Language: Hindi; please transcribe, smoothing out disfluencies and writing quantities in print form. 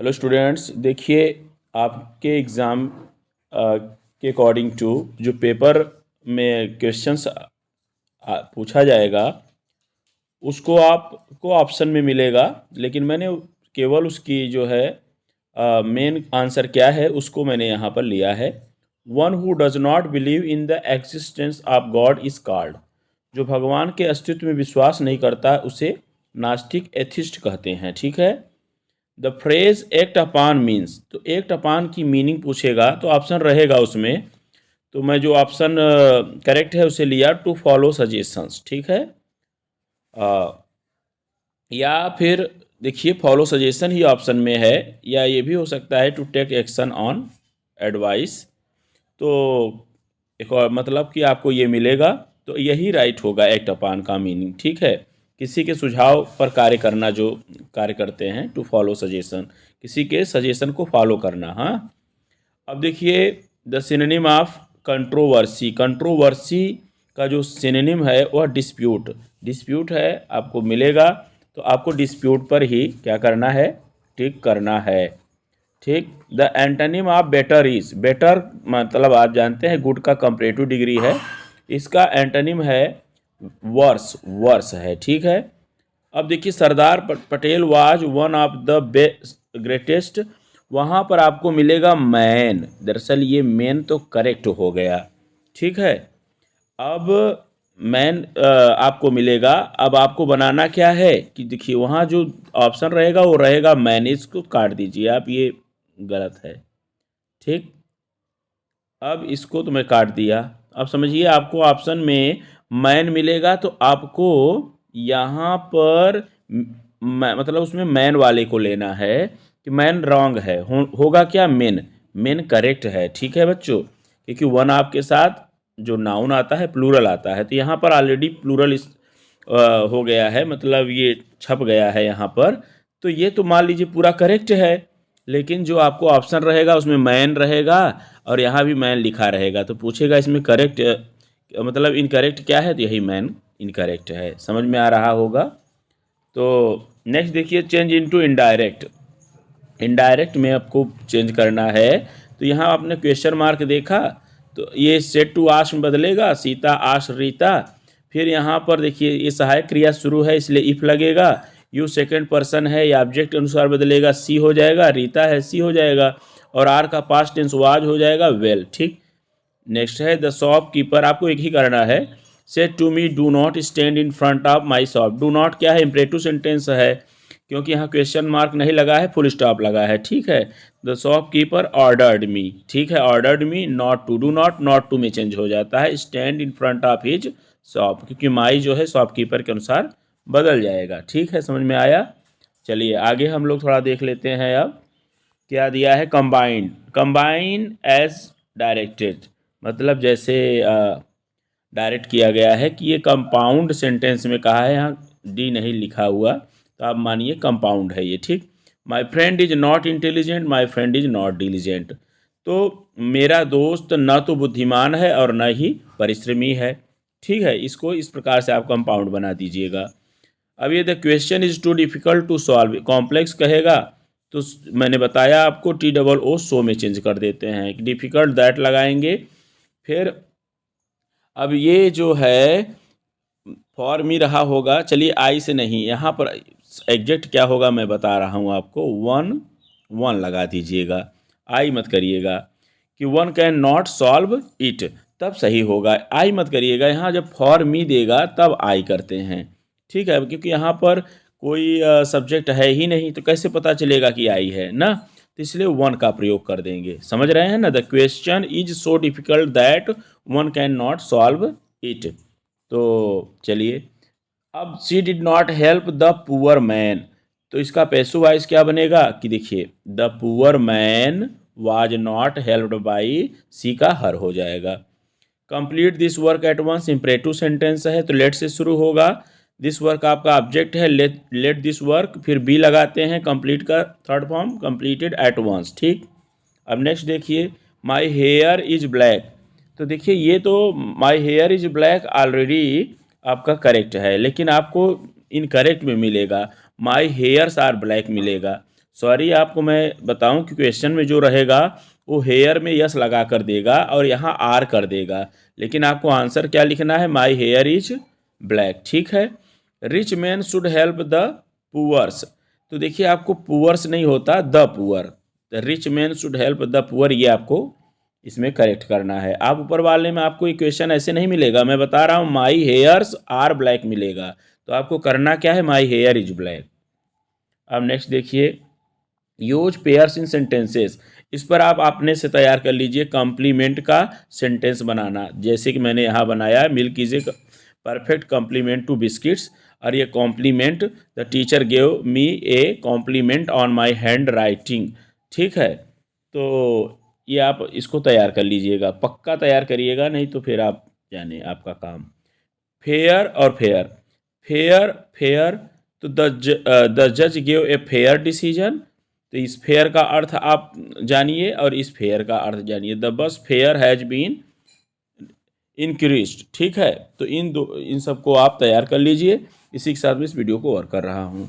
हेलो स्टूडेंट्स, देखिए आपके एग्ज़ाम के अकॉर्डिंग टू जो पेपर में क्वेश्चंस पूछा जाएगा उसको आपको ऑप्शन में मिलेगा, लेकिन मैंने केवल उसकी जो है मेन आंसर क्या है उसको मैंने यहाँ पर लिया है। One who does not believe in the existence of God is called. जो भगवान के अस्तित्व में विश्वास नहीं करता उसे नास्तिक एथिस्ट कहते हैं। ठीक है। The phrase act upon means, तो एक्ट अपान की मीनिंग पूछेगा तो ऑप्शन रहेगा उसमें। तो मैं जो ऑप्शन करेक्ट है उसे लिया, टू फॉलो सजेशंस। ठीक है। या फिर देखिए फॉलो सजेशन ही ऑप्शन में है, या ये भी हो सकता है to take action on advice. तो एक और मतलब कि आपको ये मिलेगा, तो यही राइट होगा एक्ट अपान का मीनिंग। ठीक है। किसी के सुझाव पर कार्य करना, जो कार्य करते हैं, टू फॉलो सजेशन, किसी के सजेशन को फॉलो करना। हाँ, अब देखिए the synonym of controversy. Controversy का जो सिनोनिम है वह डिस्प्यूट। डिस्प्यूट है, आपको मिलेगा। तो आपको डिस्प्यूट पर ही क्या करना है, टिक करना है। ठीक। The antonym of better is, better मतलब आप जानते हैं गुड का कंपैरेटिव डिग्री है, इसका एंटोनिम है वर्स। वर्स है। ठीक है। अब देखिए Sardar Patel was one of the greatest, वहाँ पर आपको मिलेगा मैन। दरअसल ये मैन तो करेक्ट हो गया। ठीक है। अब मैन आपको मिलेगा। अब आपको बनाना क्या है कि देखिए वहाँ जो ऑप्शन रहेगा वो रहेगा मैन, इसको काट दीजिए आप, ये गलत है। ठीक। अब इसको तो मैं काट दिया। अब समझिए आपको ऑप्शन में मैन मिलेगा, तो आपको यहाँ पर मतलब उसमें मैन वाले को लेना है कि मैन रॉन्ग है। होगा क्या, मेन। मेन करेक्ट है। ठीक है बच्चों, क्योंकि वन आपके साथ जो नाउन आता है प्लूरल आता है, तो यहाँ पर ऑलरेडी प्लूरल हो गया है, मतलब ये छप गया है यहाँ पर। तो ये तो मान लीजिए पूरा करेक्ट है, लेकिन जो आपको ऑप्शन रहेगा उसमें मैन रहेगा और यहाँ भी मैन लिखा रहेगा, तो पूछेगा इसमें करेक्ट मतलब इनकरेक्ट क्या है, तो यही मैन इनकरेक्ट है। समझ में आ रहा होगा। तो नेक्स्ट देखिए चेंज इनटू इनडायरेक्ट। इनडायरेक्ट में आपको चेंज करना है, तो यहाँ आपने क्वेश्चन मार्क देखा, तो ये सेट टू आश में बदलेगा, सीता आश रीता। फिर यहाँ पर देखिए ये सहायक क्रिया शुरू है इसलिए इफ लगेगा, यू सेकंड पर्सन है, या ऑब्जेक्ट अनुसार बदलेगा, सी हो जाएगा, रीता है सी हो जाएगा, और आर का पास्ट टेंस वाज हो जाएगा वेल। ठीक। नेक्स्ट है द शॉप कीपर, आपको एक ही करना है। Say to me do not stand in front of my shop. Do not क्या है, इम्परेटिव सेंटेंस है, क्योंकि यहाँ क्वेश्चन मार्क नहीं लगा है, फुल स्टॉप लगा है। ठीक है। The shopkeeper ordered me. ठीक है, ordered me not to, do not not to में चेंज हो जाता है, stand in front of his shop, क्योंकि माई जो है शॉपकीपर के अनुसार बदल जाएगा। ठीक है, समझ में आया। चलिए आगे हम लोग थोड़ा देख लेते हैं। अब क्या दिया है, कंबाइंड। कंबाइन एज डायरेक्टेड, मतलब जैसे डायरेक्ट किया गया है कि ये कंपाउंड सेंटेंस में कहा है, यहाँ डी नहीं लिखा हुआ, तो आप मानिए कंपाउंड है ये। ठीक। My friend is not intelligent, my friend is not diligent. तो मेरा दोस्त न तो बुद्धिमान है और न ही परिश्रमी है। ठीक है, इसको इस प्रकार से आप कंपाउंड बना दीजिएगा। अब ये the question is too difficult to solve, complex कहेगा तो मैंने बताया आपको टी डबल ओ सो में चेंज कर देते हैं, डिफिकल्ट दैट लगाएंगे। फिर अब ये जो है फॉर्म ही रहा होगा, चलिए आई से नहीं, यहाँ पर एग्जैक्ट क्या होगा मैं बता रहा हूँ आपको, वन वन लगा दीजिएगा, आई मत करिएगा, कि one can not solve it, तब सही होगा। आई मत करिएगा, यहाँ जब फॉर मी देगा तब आई करते हैं। ठीक है, क्योंकि यहाँ पर कोई सब्जेक्ट है ही नहीं, तो कैसे पता चलेगा कि आई है ना, तो इसलिए वन का प्रयोग कर देंगे। समझ रहे हैं ना। The question is so difficult that one can not solve it. तो चलिए अब she did not help the poor man, तो इसका पैसिव वॉइस क्या बनेगा कि देखिए the poor man was not helped by, she का हर हो जाएगा। Complete this work at once, imperative sentence है, तो लेट से शुरू होगा। दिस वर्क आपका ऑब्जेक्ट है, लेट दिस वर्क, फिर बी लगाते हैं, कंप्लीट का third form, completed at once. ठीक। अब नेक्स्ट देखिए माई हेयर इज ब्लैक, तो देखिए ये तो my here is black already आपका करेक्ट है, लेकिन आपको इनकरेक्ट में मिलेगा, माई हेयर्स आर ब्लैक मिलेगा। सॉरी आपको मैं बताऊं कि क्वेश्चन में जो रहेगा वो हेयर में यस लगा कर देगा और यहाँ आर कर देगा, लेकिन आपको आंसर क्या लिखना है, माई हेयर इज ब्लैक। ठीक है। Rich man should help the poors, तो देखिए आपको पुअर्स नहीं होता, the poor, rich man should help the poor, ये आपको इसमें करेक्ट करना है। आप ऊपर वाले में आपको इक्वेशन ऐसे नहीं मिलेगा, मैं बता रहा हूँ माई हेयर्स आर ब्लैक मिलेगा, तो आपको करना क्या है, माई हेयर इज ब्लैक। अब नेक्स्ट देखिए, यूज पेयर्स इन सेंटेंसेस, इस पर आप अपने से तैयार कर लीजिए कॉम्प्लीमेंट का सेंटेंस बनाना। जैसे कि मैंने यहाँ बनाया है, milk is a perfect compliment to biscuits, और ये compliment, the teacher gave me a compliment on my handwriting. ठीक है, तो ये आप इसको तैयार कर लीजिएगा, पक्का तैयार करिएगा, नहीं तो फिर आप जाने आपका काम। फेयर और फेयर, फेयर फेयर, तो द जज गिव ए फेयर डिसीजन, तो इस फेयर का अर्थ आप जानिए और इस फेयर का अर्थ जानिए। The bus fair has been increased. ठीक है, तो इन सबको आप तैयार कर लीजिए। इसी के साथ मैं इस वीडियो को और कर रहा हूँ।